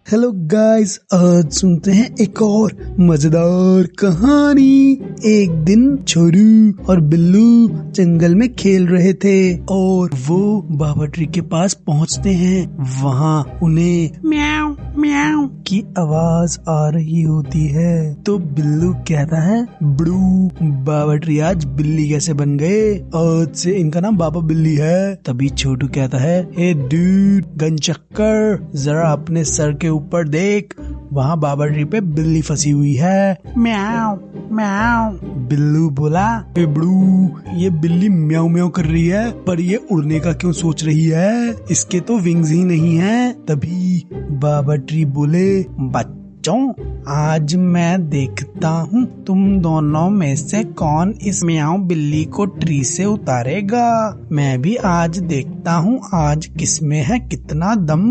Hello guys, आज सुनते हैं एक और मजेदार कहानी। एक दिन छोरू और बिल्लू जंगल में खेल रहे थे और वो बाबा ट्री के पास पहुंचते हैं। वहाँ उन्हें म्याऊ म्याऊ की आवाज आ रही होती है। तो बिल्लू कहता है, बड़ू बाबा ट्री आज बिल्ली कैसे बन गए? आज से इनका नाम बाबा बिल्ली है। तभी छोटू कहता है, हे डूड गनचक्कर, जरा अपने सर के ऊपर देख, वहाँ बाबा ट्री पे बिल्ली फंसी हुई है। म्याऊ म्याऊ। बिल्लू बोला, ए बड़ू, ये बिल्ली म्याऊ म्याऊ कर रही है, पर ये उड़ने का क्यों सोच रही है? इसके तो विंग्स ही नहीं है। तभी बाबा ट्री बोले, बच्चों, आज मैं देखता हूँ तुम दोनों में से कौन इस म्याऊ बिल्ली को ट्री से उतारेगा। मैं भी आज देखता हूँ आज किसमें है कितना दम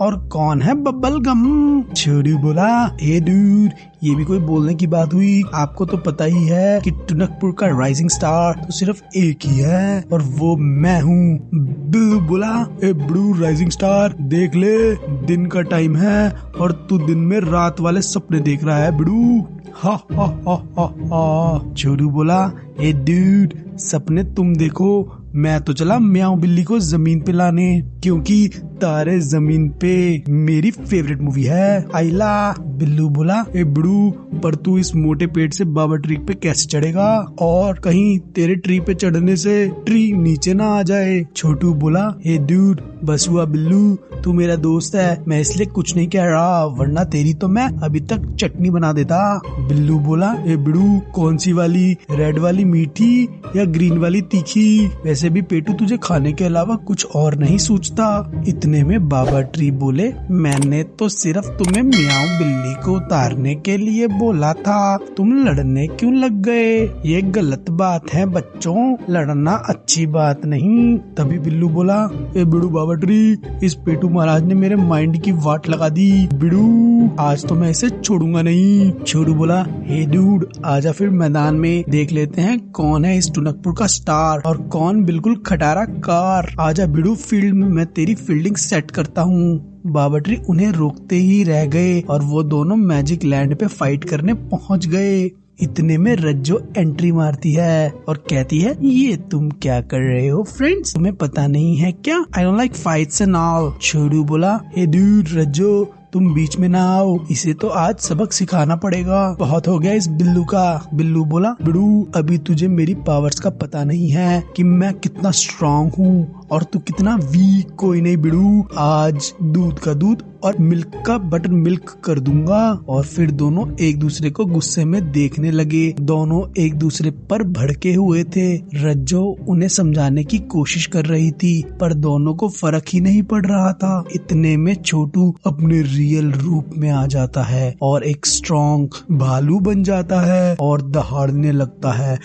और कौन है बब्बल गम। छोटू बोला, हे डूड, ये भी कोई बोलने की बात हुई? आपको तो पता ही है कि टुनकपुर का राइजिंग स्टार तो सिर्फ एक ही है और वो मैं हूँ। बिल्लू बोला, ए बड़ू राइजिंग स्टार, देख ले, दिन का टाइम है और तू दिन में रात वाले सपने देख रहा है बड़ू। हा हा हा हा हा। छोटू बोला, ए डूड, सपने तुम देखो, मैं तो चला म्याऊ बिल्ली को जमीन पे लाने, क्योंकि तारे जमीन पे मेरी फेवरेट मूवी है। आइला। बिल्लू बोला, ए बड़ू, पर तू इस मोटे पेट से बाबा ट्री पे कैसे चढ़ेगा और कहीं तेरे ट्री पे चढ़ने से ट्री नीचे ना आ जाए। छोटू बोला, हे डूड, बस हुआ बिल्लू, तू मेरा दोस्त है, मैं इसलिए कुछ नहीं कह रहा, वरना तेरी तो मैं अभी तक चटनी बना देता। बिल्लू बोला, ए बड़ू, कौन सी वाली, रेड वाली मीठी या ग्रीन वाली तीखी? वैसे भी पेटू तुझे खाने के अलावा कुछ और नहीं सूझता। इतने में बाबा ट्री बोले, मैंने तो सिर्फ तुम्हें म्याऊ बिल्ली को उतारने के लिए बोला था, तुम लड़ने क्यों लग गए? ये गलत बात है बच्चों, लड़ना अच्छी बात नहीं। तभी बिल्लू बोला, ए बिड़ू बाबा ट्री, इस पेटू महाराज ने मेरे माइंड की वाट लगा दी। बिड़ू, आज तो मैं इसे छोड़ूंगा नहीं। छोटू बोला, हे डूड, आजा फिर मैदान में देख लेते हैं कौन है इस टुनकपुर का स्टार और कौन बिल्कुल खटारा कार। आजा बिड़ू, फील्ड में मैं तेरी फील्डिंग सेट करता हूँ। बाबा ट्री उन्हें रोकते ही रह गए और वो दोनों मैजिक लैंड पे फाइट करने पहुंच गए। इतने में रज्जो एंट्री मारती है और कहती है, ये तुम क्या कर रहे हो फ्रेंड्स, तुम्हें पता नहीं है क्या, I don't like fights and all. Chhotu बोला, हे डूड रज्जो, तुम बीच में ना आओ, इसे तो आज सबक सिखाना पड़ेगा, बहुत हो गया इस बिल्लू का। बिल्लू बोला, बिड़ू, अभी तुझे मेरी पावर्स का पता नहीं है कि मैं कितना स्ट्रांग हूँ और तू कितना वीक। कोई नहीं बिड़ू, आज दूध का दूध और मिल्क का बटर मिल्क कर दूंगा। और फिर दोनों एक दूसरे को गुस्से में देखने लगे। दोनों एक दूसरे पर भड़के हुए थे। रज्जो उन्हें समझाने की कोशिश कर रही थी, पर दोनों को फर्क ही नहीं पड़ रहा था। इतने में छोटू अपने रियल रूप में आ जाता है और एक स्ट्रॉन्ग भालू बन जाता है और दहाड़ने लगता है।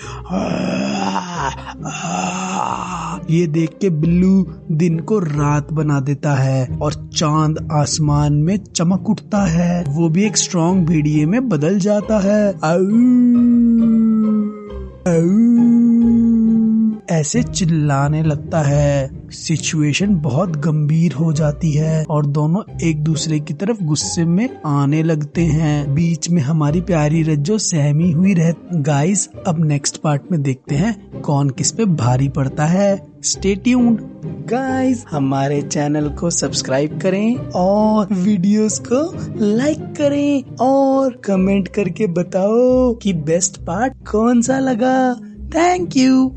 ये देख के बिल्लू दिन को रात बना देता है और चांद आसमान में चमक उठता है। वो भी एक स्ट्रॉन्ग भेड़िए में बदल जाता है। ऐसे चिल्लाने लगता है। सिचुएशन बहुत गंभीर हो जाती है और दोनों एक दूसरे की तरफ गुस्से में आने लगते हैं। बीच में हमारी प्यारी रज्जो सहमी हुई रह। गाइस, अब नेक्स्ट पार्ट में देखते हैं कौन किस पे भारी पड़ता है। Stay tuned. गाइस, हमारे चैनल को सब्सक्राइब करें और वीडियोस को लाइक करें और कमेंट करके बताओ कि बेस्ट पार्ट कौन सा लगा। Thank you.